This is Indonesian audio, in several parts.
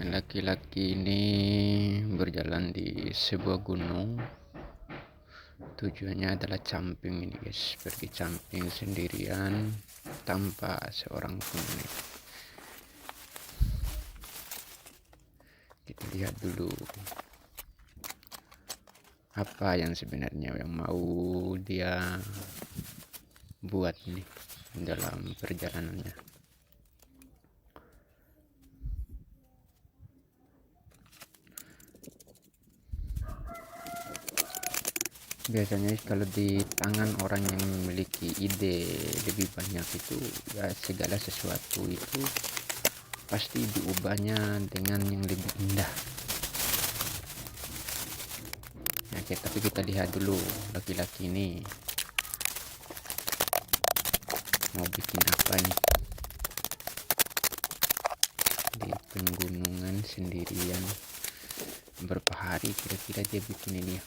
Laki-laki ini berjalan di sebuah gunung. Tujuannya adalah camping ini guys, pergi camping sendirian tanpa seorang pun nih. Kita lihat dulu apa yang sebenarnya yang mau dia buat nih dalam perjalanannya. Biasanya kalau di tangan orang yang memiliki ide lebih banyak itu ya segala sesuatu itu pasti diubahnya dengan yang lebih indah. Oke, tapi kita lihat dulu laki-laki ini mau bikin apa nih di penggunungan sendirian. Berapa hari kira-kira dia bikin ini ya?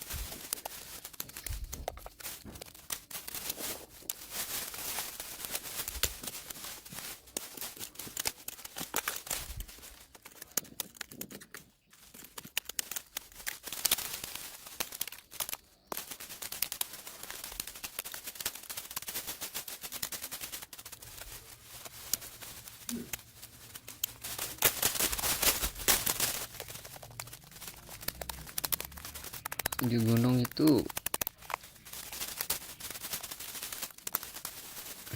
Di gunung itu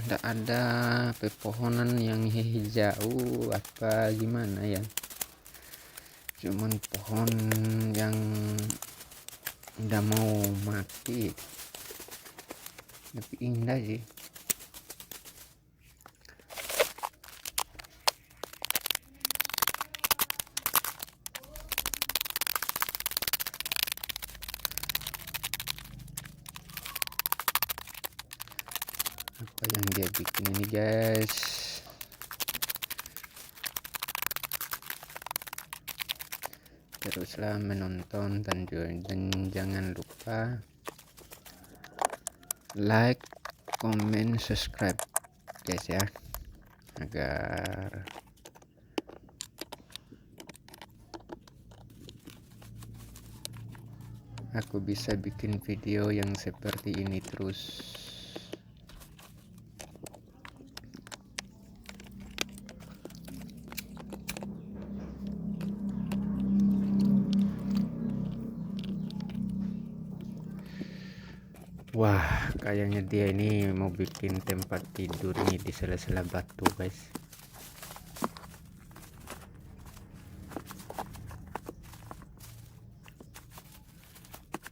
tidak ada pepohonan yang hijau apa gimana ya, cuman pohon yang udah mau mati, tapi indah sih. Apa yang dia bikin ini guys, teruslah menonton dan jangan lupa like, comment, subscribe guys ya, agar aku bisa bikin video yang seperti ini terus. Wah, kayaknya dia ini mau bikin tempat tidur nih di sela-sela batu guys.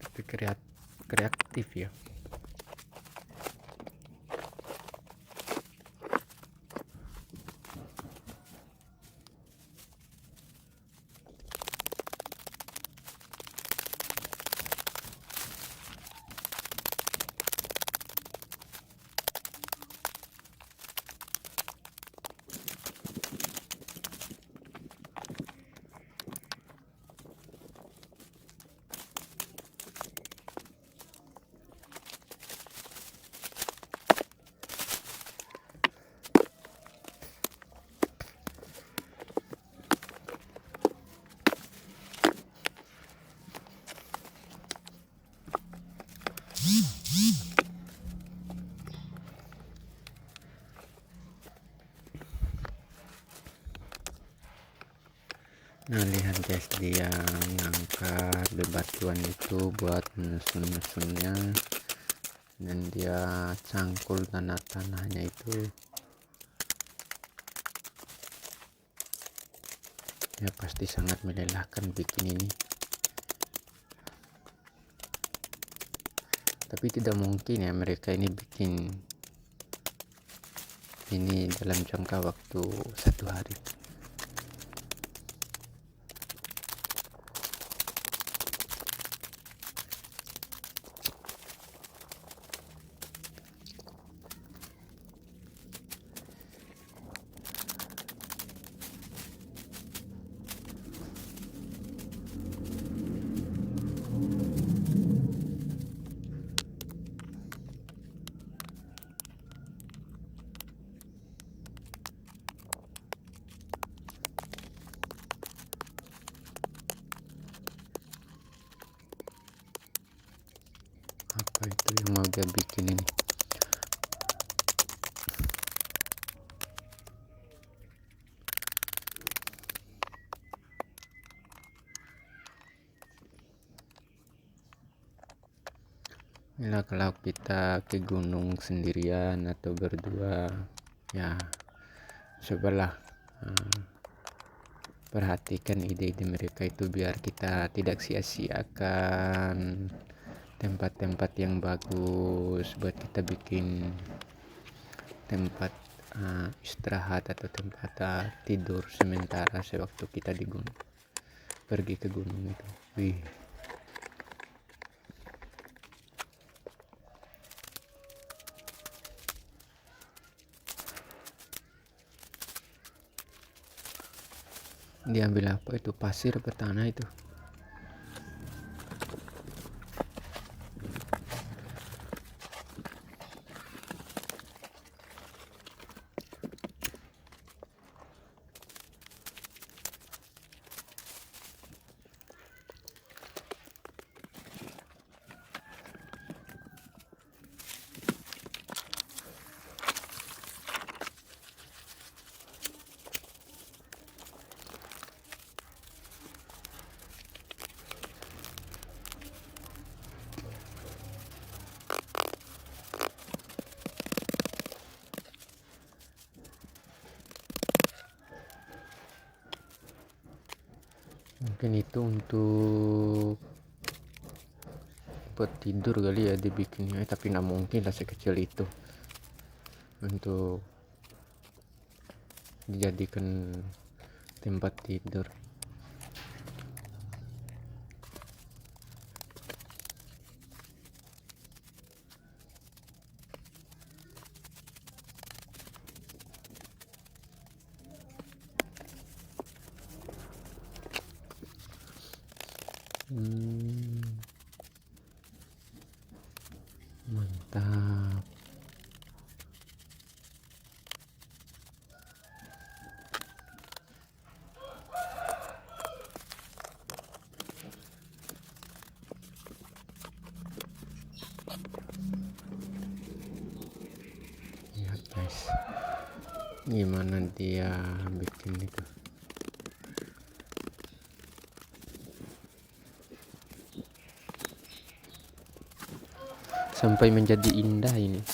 Tapi kreatif ya. Nah lihat guys, dia ngangkat bebatuan itu buat menyusun-nyusunnya, dan dia cangkul tanahnya itu ya pasti sangat melelahkan bikin ini. Tapi tidak mungkin ya mereka ini bikin ini dalam jangka waktu 1 hari. dia bikin ini. Nah, kalau kita ke gunung sendirian atau berdua, ya cobalah perhatikan ide-ide mereka itu biar kita tidak sia-siakan tempat-tempat yang bagus buat kita bikin tempat istirahat atau tempat tidur sementara sewaktu kita di gunung, pergi ke gunung itu. Wih, diambil apa itu, pasir apa tanah itu? Mungkin itu untuk buat tidur kali ya dibikinnya, tapi nggak mungkin lah sekecil itu untuk dijadikan tempat tidur. Mantap. Lihat guys, gimana dia bikin itu. Sampai menjadi indah ini.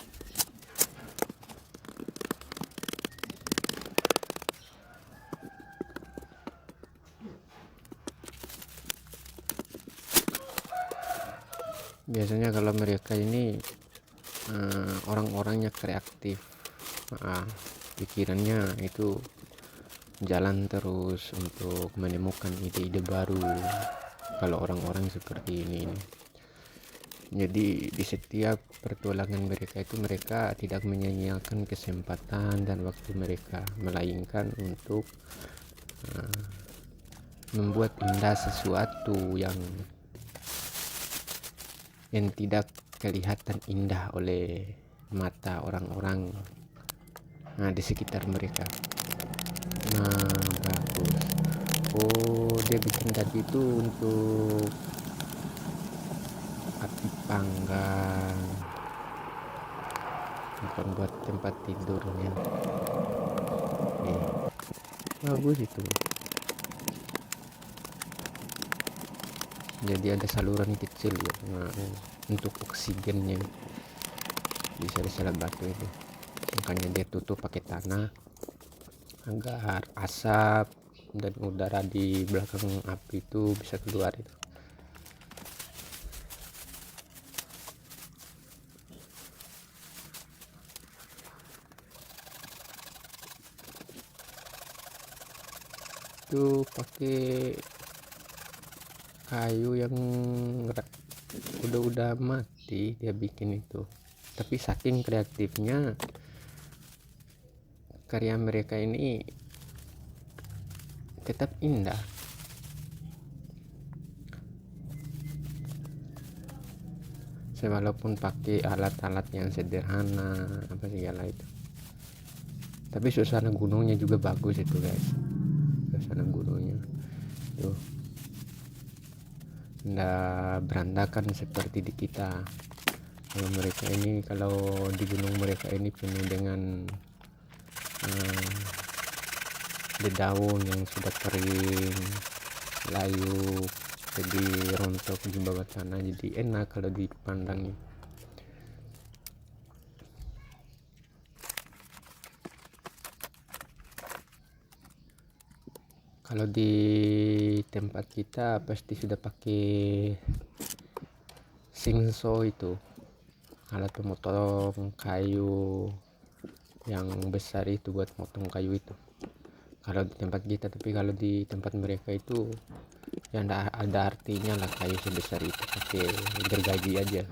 Biasanya kalau mereka ini orang-orangnya kreatif, pikirannya itu jalan terus untuk menemukan ide-ide baru kalau orang-orang seperti ini. Jadi di setiap pertualangan mereka itu mereka tidak menyia-nyiakan kesempatan dan waktu mereka, melainkan untuk membuat indah sesuatu yang tidak kelihatan indah oleh mata orang-orang di sekitar mereka. Nah, bagus. Oh, dia bikin tadi itu untuk api panggang, bukan buat tempat tidurnya. Bagus itu. Jadi ada saluran kecil ya, untuk oksigennya bisa diserap batu itu, makanya dia tutup pakai tanah agar asap dan udara di belakang api itu bisa keluar itu. Itu pakai kayu yang udah mati dia bikin itu, tapi saking kreatifnya karya mereka ini tetap indah. Walaupun pakai alat-alat yang sederhana apa segala itu, tapi suasana gunungnya juga bagus itu guys. Suasana gunungnya tuh nggak berantakan seperti di kita Kalau di gunung mereka ini penuh dengan daun yang sudah kering, layu, jadi rontok di bawah tanah, jadi enak kalau dipandang. Kalau di tempat kita pasti sudah pakai singso, itu alat pemotong kayu yang besar itu buat motong kayu itu kalau di tempat kita. Tapi kalau di tempat mereka itu ya enggak ada artinya lah kayu sebesar itu, pakai gergaji aja.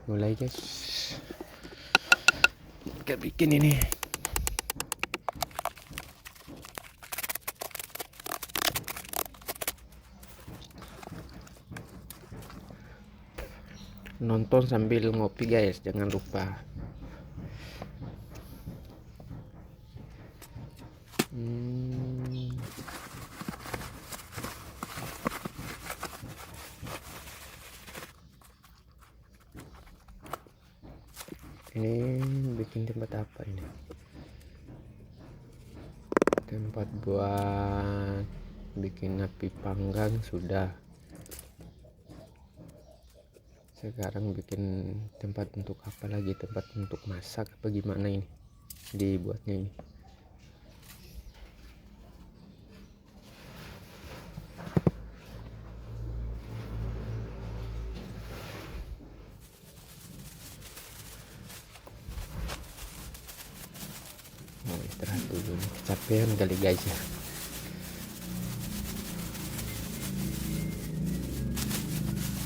Mulai guys, kita bikin ini. Nonton sambil ngopi guys, jangan lupa. Ini bikin tempat apa ini? Tempat buat bikin api panggang sudah. Sekarang bikin tempat untuk apa lagi? Tempat untuk masak apa gimana ini dibuatnya ini? Mau istirahat dulu, kecapean kali guys ya.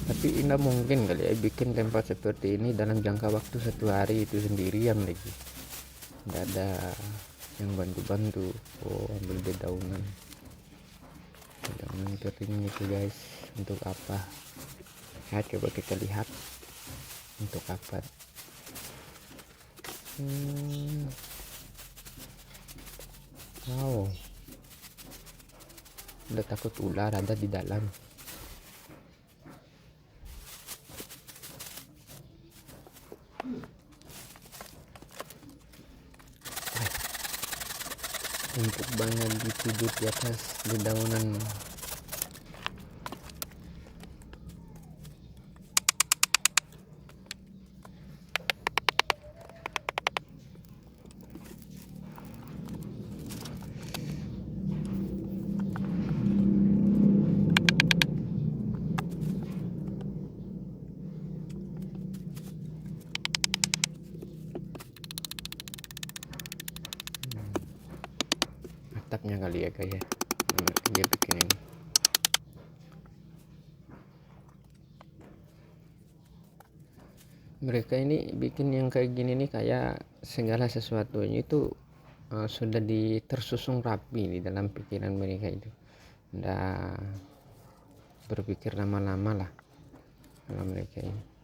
Tapi tidak mungkin kali ya bikin tempat seperti ini dalam jangka waktu 1 hari itu sendirian lagi, tidak ada yang bantu-bantu. Ambil dedaunan kering itu guys. Untuk apa ya, coba kita lihat untuk apa. Wow, udah takut ular ada di dalam. Untuk banyak ditidur di atas dedaunan. Atapnya kali ya kayak dia bikin ini. Mereka ini bikin yang kayak gini nih, kayak segala sesuatunya itu sudah tersusun rapi di dalam pikiran mereka itu. Nggak berpikir lama-lama lah kalau mereka ini.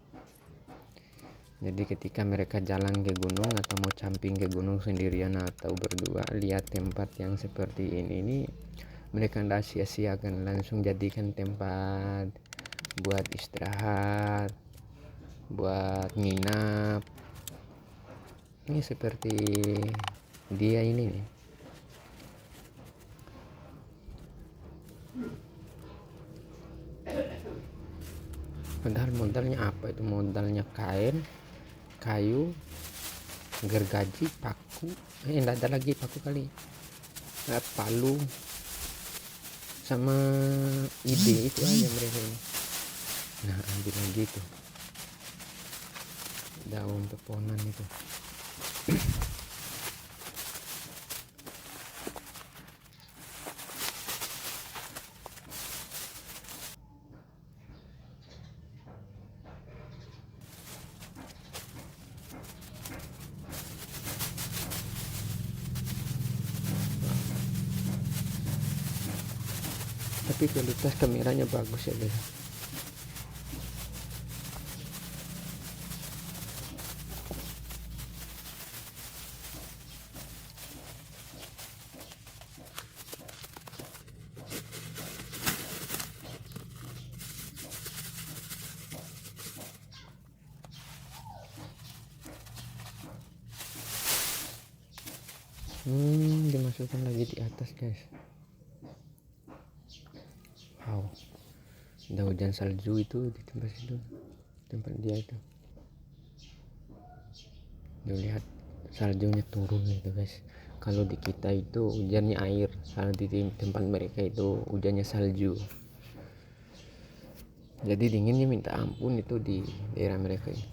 Jadi ketika mereka jalan ke gunung atau mau camping ke gunung sendirian atau berdua, lihat tempat yang seperti ini mereka nggak sia-siakan, langsung jadikan tempat buat istirahat, buat nginap. Ini seperti dia ini nih. Padahal modalnya apa itu? Modalnya kain, kayu, gergaji, paku. Enggak ada lagi paku kali. Palu sama ide itu aja mereka ini. Nah, ambil lagi tuh daun pepohonan itu. Tapi kualitas kameranya bagus ya guys. Dimasukkan lagi di atas guys. Wow, ada hujan salju itu di tempat situ, tempat dia itu. Tuh, lihat saljunya turun itu guys. Kalau di kita itu hujannya air, kalau di tempat mereka itu hujannya salju. Jadi dinginnya minta ampun itu di daerah mereka ini.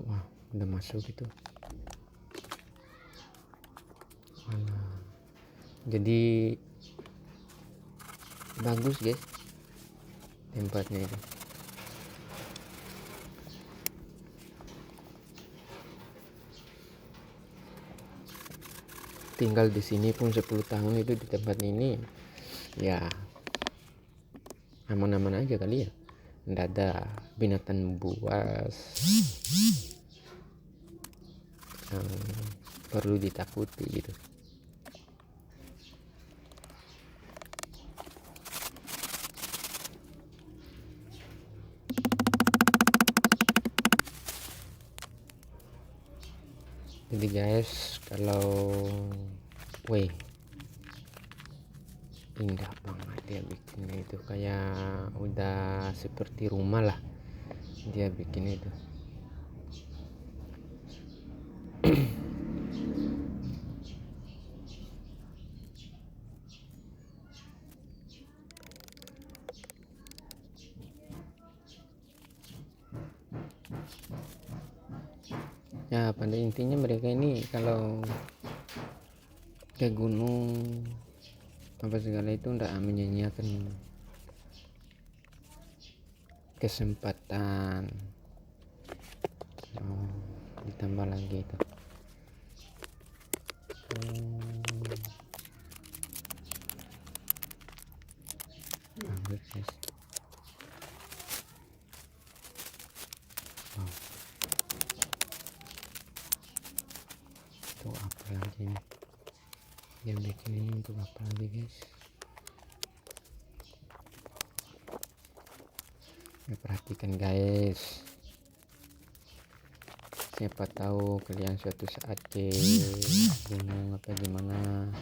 Wah, udah masuk itu. Alah. Jadi bagus guys tempatnya itu. Tinggal di sini pun 10 tahun itu di tempat ini ya aman-aman aja kali ya, nggak ada binatang buas yang perlu ditakuti gitu. Jadi guys, kalau weh indah banget dia bikinnya itu, kayak udah seperti rumah lah dia bikin itu. Ya pada intinya mereka ini kalau ke gunung apa segala itu ndak menyanyiakan kesempatan. Ditambah lagi itu bagus guys. Wow, itu apa lagi ini yang bikin ini, untuk apa lagi guys? Ya, perhatikan guys, siapa tahu kalian suatu saat ke gunung apa gimana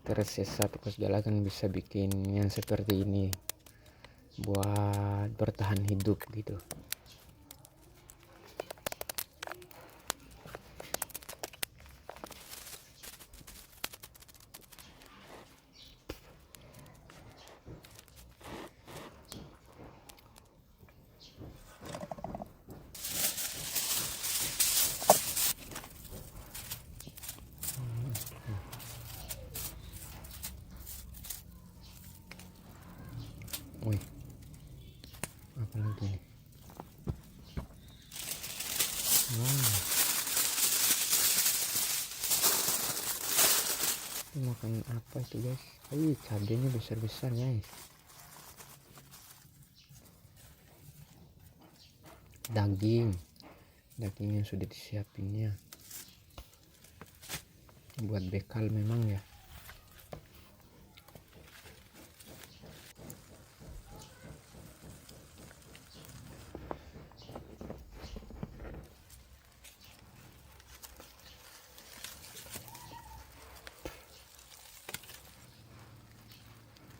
tersesat apa segala kan bisa bikin yang seperti ini buat bertahan hidup gitu. Wih, apa lagi nih? Wow, itu makan apa itu guys? Cabenya besar-besar guys. Daging yang sudah disiapinnya buat bekal memang ya.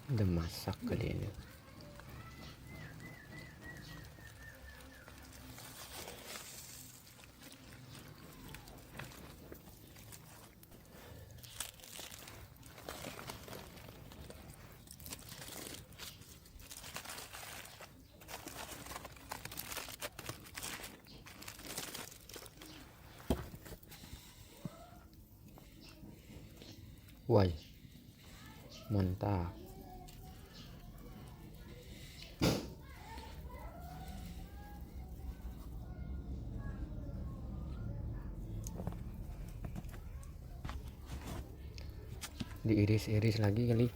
Udah masak kali ini. Wah, mantap. Diiris-iris lagi kali.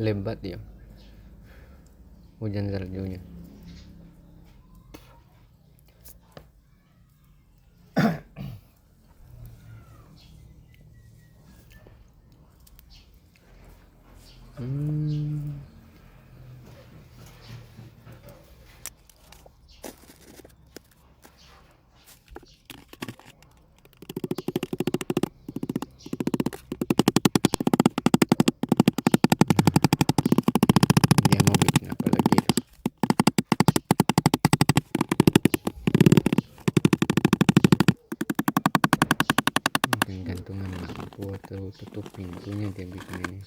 lebat ya hujan saljunya. Dia mau bikin apa lagi tuh? Mungkin gantungan lampu atau tutup pintunya dia bikin ini.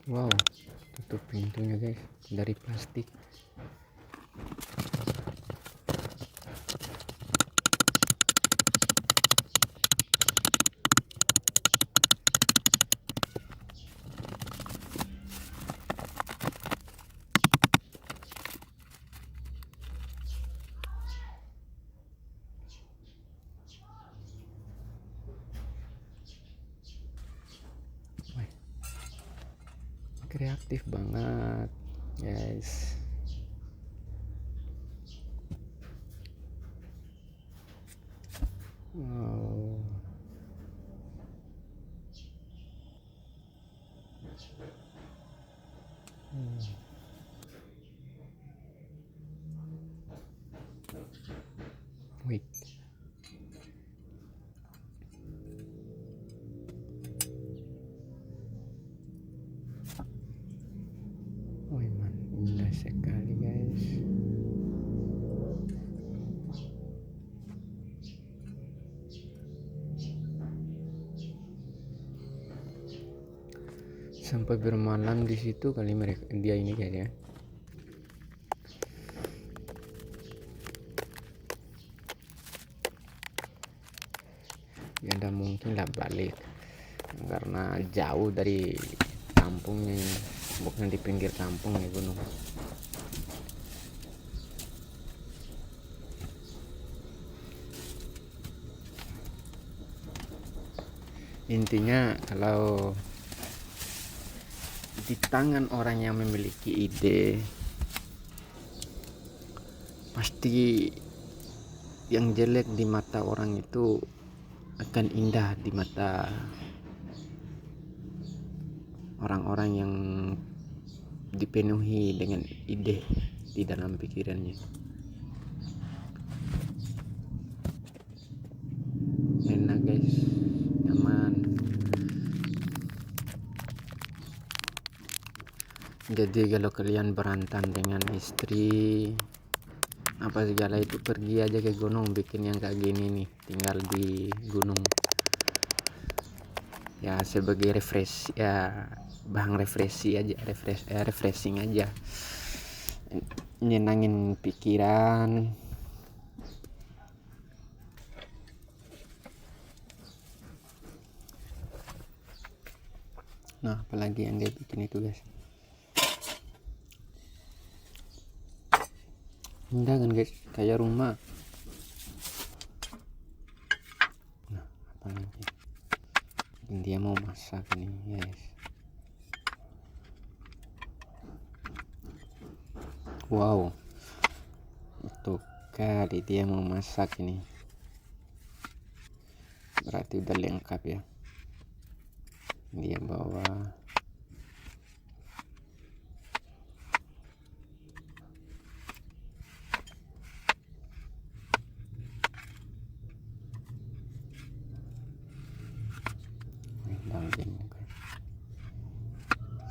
Wow, tutup pintunya guys dari plastik. Wih, kreatif banget guys. Wow. Wait. Wih man, indah sekali guys. Sampai bermalam di situ kali mereka dia ini guys ya. Ya ada mungkin lah balik karena jauh dari kampungnya, bukan di pinggir kampung ya gunung. Intinya kalau di tangan orang yang memiliki ide, pasti yang jelek di mata orang itu akan indah di mata orang-orang yang dipenuhi dengan ide di dalam pikirannya. Enak guys, nyaman. Jadi kalau kalian berantem dengan istri apa segala itu, pergi aja ke gunung bikin yang kayak gini nih, tinggal di gunung ya sebagai refresh ya, bahan refreshing aja, nyenangin pikiran. Nah apalagi yang dia bikin itu guys, indah kan guys, kayak rumah. Nah apa lagi, mungkin dia mau masak nih guys. Wow, itu kali dia mau masak ini, berarti udah lengkap ya. Dia bawa daging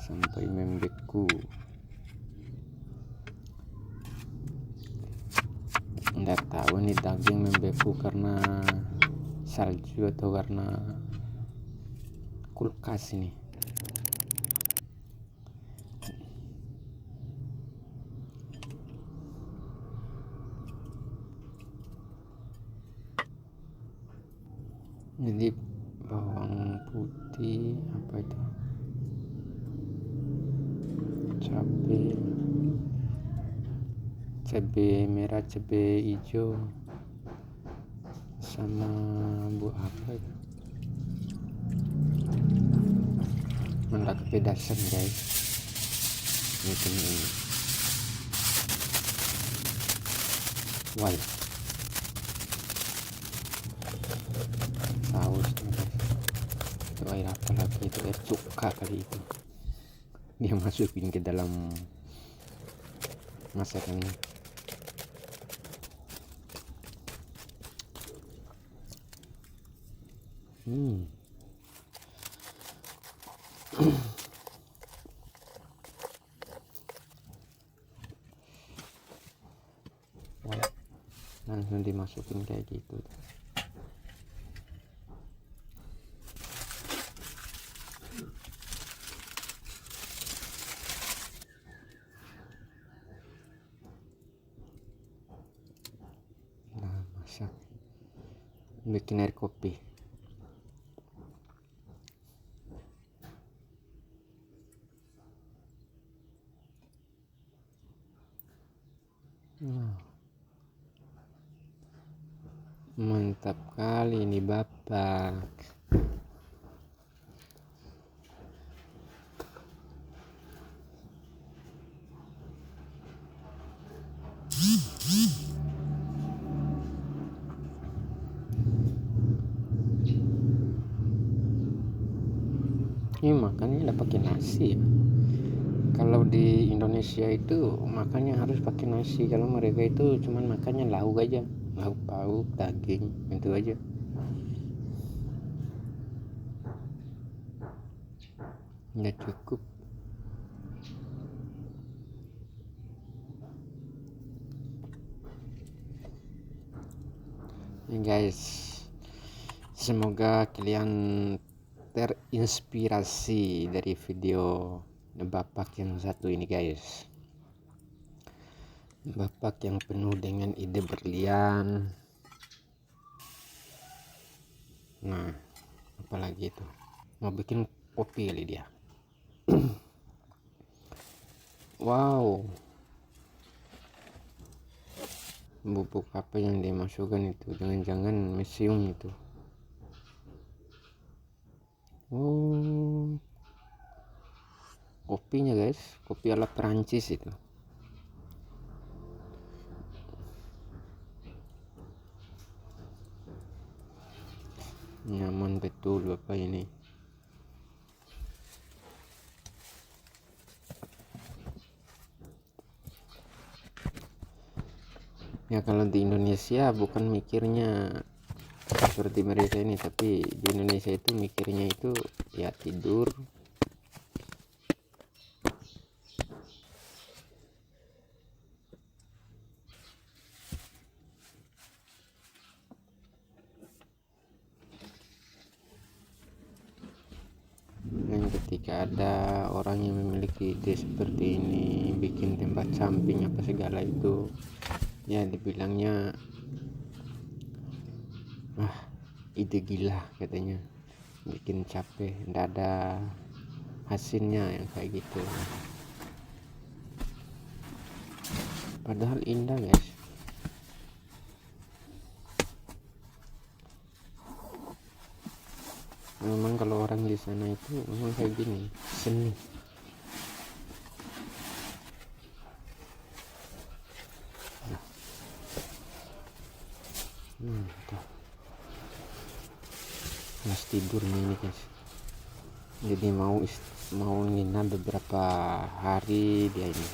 sampai membeku. Nggak tahu nih daging membeku karena salju atau karena kulkas ini. Jadi bawang putih, apa itu, cabai merah, cabai hijau, sama buah apa itu, mendak kepedasan guys. Mungkin ini why sausnya guys. Itu air apa lagi, itu air cuka kali itu dia masukin ke dalam masakannya. Langsung dimasukin kayak gitu. Nah, masak, bikin air kopi. Mantap kali ini bapak. Ini makannya udah pakai nasi ya. Kalau di Indonesia itu makannya harus pakai nasi. Kalau mereka itu cuman makannya lauk aja, lauk pauk, daging, itu aja. Nggak cukup. Ya guys, semoga kalian terinspirasi dari video bapak yang satu ini guys. Bapak yang penuh dengan ide berlian. Nah, apalagi itu, mau bikin kopi kali dia. Wow, bubuk apa yang dimasukkan itu, jangan-jangan mesium itu. Oh, kopinya guys, kopi ala Perancis itu. Nyaman betul bapak ini. Ya kalau di Indonesia bukan mikirnya seperti mereka ini, tapi di Indonesia itu mikirnya itu ya tidur, dan ketika ada orang yang memiliki ide seperti ini, bikin tempat samping apa segala itu, ya dibilangnya ide gila katanya, bikin capek, ndak ada hasilnya yang kayak gitu. Padahal indah guys. Memang kalau orang di sana itu memang kayak gini, seni. Tuh. Kelas tidurnya ini guys, jadi mau nginap beberapa hari dia ini.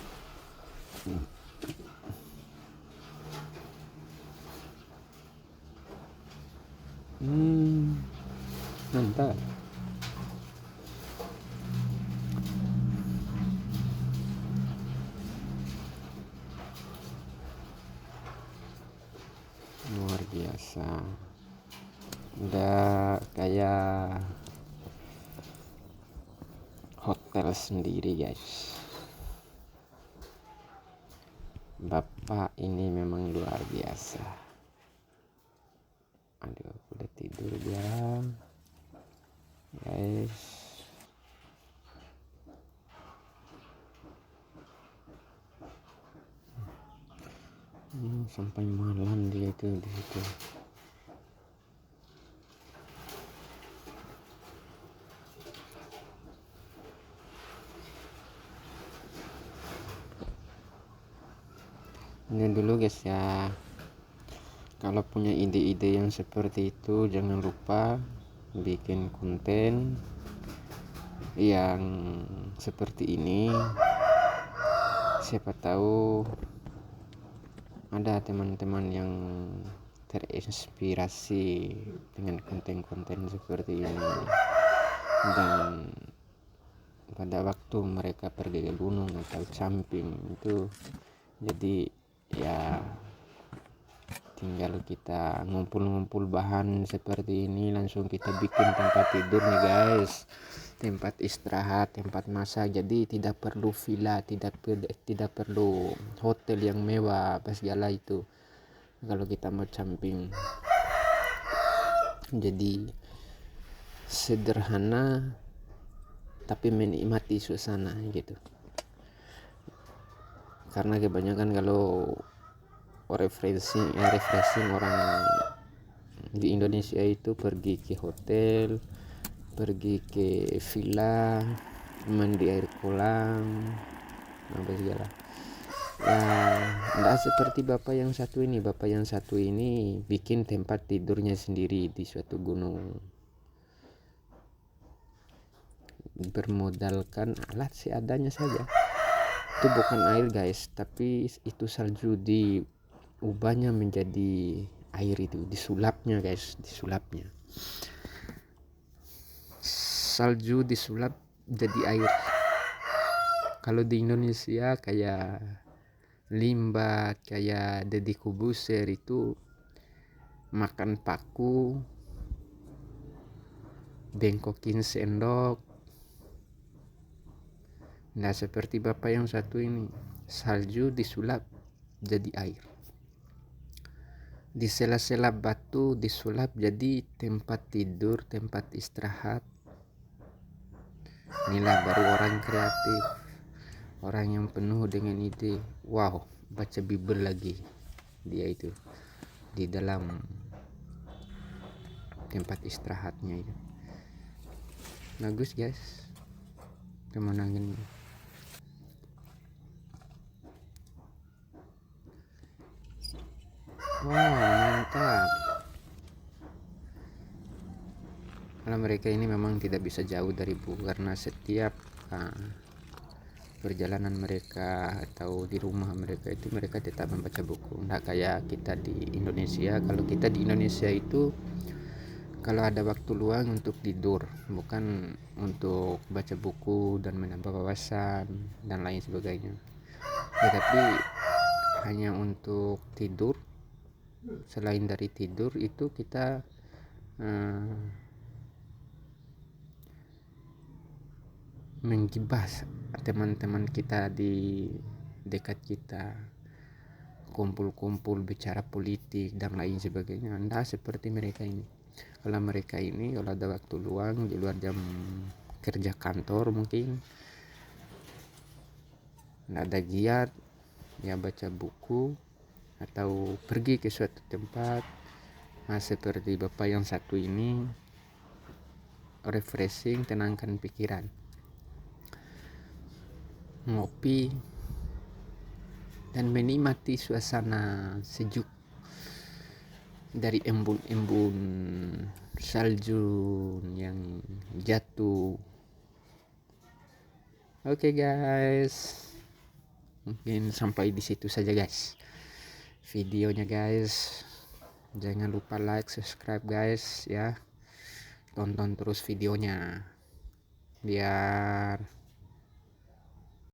Mantap. Luar biasa, udah kayak hotel sendiri guys. Bapak ini memang luar biasa. Aduh, udah tidur dia guys. sampai malam dia itu di situ. Ini dulu guys ya, kalau punya ide-ide yang seperti itu jangan lupa bikin konten yang seperti ini. Siapa tahu ada teman-teman yang terinspirasi dengan konten-konten seperti ini, dan pada waktu mereka pergi ke gunung atau camping itu jadi ya tinggal kita ngumpul-ngumpul bahan seperti ini, langsung kita bikin tempat tidur nih guys, tempat istirahat, tempat masak. Jadi tidak perlu villa, tidak perlu hotel yang mewah apa segala itu kalau kita mau camping. Jadi sederhana tapi menikmati suasana gitu, karena kebanyakan kalau refreshing orang di Indonesia itu pergi ke hotel, pergi ke villa, mandi air kolam apa segala ya. Enggak seperti bapak yang satu ini. Bapak yang satu ini bikin tempat tidurnya sendiri di suatu gunung, bermodalkan alat seadanya saja. Itu bukan air guys, tapi itu salju diubahnya menjadi air, itu disulapnya guys, disulapnya salju disulap jadi air. Kalau di Indonesia kayak limbah, kayak Deddy Kobuser itu makan paku, bengkokin sendok. Nah seperti bapak yang satu ini, salju disulap jadi air, di sela-sela batu disulap jadi tempat tidur, tempat istirahat. Inilah baru orang kreatif, orang yang penuh dengan ide. Wow, baca Bible lagi dia itu di dalam tempat istirahatnya itu. Bagus guys pemandangannya. Wow, mantap. Karena mereka ini memang tidak bisa jauh dari buku, karena setiap perjalanan mereka atau di rumah mereka itu mereka tetap membaca buku. Nggak kayak kita di Indonesia. Kalau kita di Indonesia itu kalau ada waktu luang untuk tidur, bukan untuk baca buku dan menambah wawasan dan lain sebagainya, tetapi hanya untuk tidur. Selain dari tidur itu kita menggibah teman-teman kita di dekat kita, kumpul-kumpul bicara politik dan lain sebagainya. Anda seperti mereka ini. Kalau mereka ini kalau ada waktu luang di luar jam kerja kantor, mungkin nggak ada giat ya, baca buku atau pergi ke suatu tempat. Nah seperti bapak yang satu ini, refreshing, tenangkan pikiran, ngopi dan menikmati suasana sejuk dari embun-embun salju yang jatuh. Oke guys, mungkin sampai di situ saja guys videonya guys. Jangan lupa like, subscribe guys ya, tonton terus videonya biar